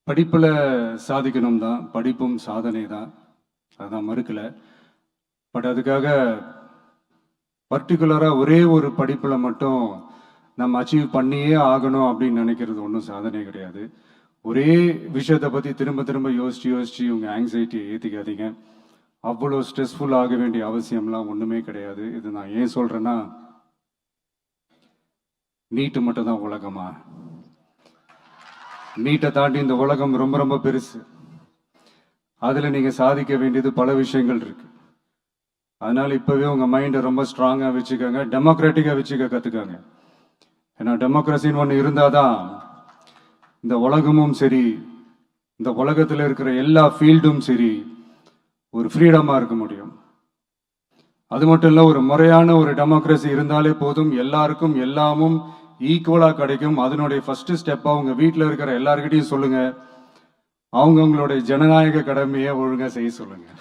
படிப்பில் சாதிக்கணும் தான், படிப்பும் சாதனை தான், அதான் மறுக்கலை. பட் அதுக்காக பர்டிகுலராக ஒரே ஒரு படிப்பில் மட்டும் நம்ம அச்சீவ் பண்ணியே ஆகணும் அப்படின்னு நினைக்கிறது ஒன்றும் சாதனை கிடையாது. ஒரே விஷயத்தை பற்றி திரும்ப திரும்ப யோசிச்சு உங்கள் ஆங்ஸைட்டியை ஏற்றிக்காதீங்க. அவ்வளோ ஸ்ட்ரெஸ்ஃபுல் ஆக வேண்டிய அவசியம்லாம் ஒன்றுமே கிடையாது. இது நான் ஏன் சொல்கிறேன்னா, நீட்டு மட்டும் தான் உலகமா? நீட்டை தாண்டி இந்த உலகம் ரொம்ப ரொம்ப பெருசு. அதில் நீங்கள் சாதிக்க வேண்டியது பல விஷயங்கள் இருக்கு. அதனால இப்போவே உங்கள் மைண்டை ரொம்ப ஸ்ட்ராங்காக வச்சுக்கோங்க, டெமோக்ராட்டிக்காக வச்சுக்க கற்றுக்காங்க. ஏன்னா டெமோக்ரஸின்னு ஒன்று இருந்தால் தான் இந்த உலகமும் சரி, இந்த உலகத்தில் இருக்கிற எல்லா ஃபீல்டும் சரி, ஒரு ஃப்ரீடமாக இருக்க முடியும். அது மட்டும் இல்லை, ஒரு முறையான ஒரு டெமோக்ரஸி இருந்தாலே போதும், எல்லாருக்கும் எல்லாமும் ஈக்குவலாக கிடைக்கும். அதனுடைய ஃபர்ஸ்ட் ஸ்டெப்பாக உங்கள் வீட்டில் இருக்கிற எல்லாருக்கிட்டையும் சொல்லுங்கள், அவங்கவுங்களுடைய ஜனநாயக கடமையை ஒழுங்காக செய்ய சொல்லுங்கள்.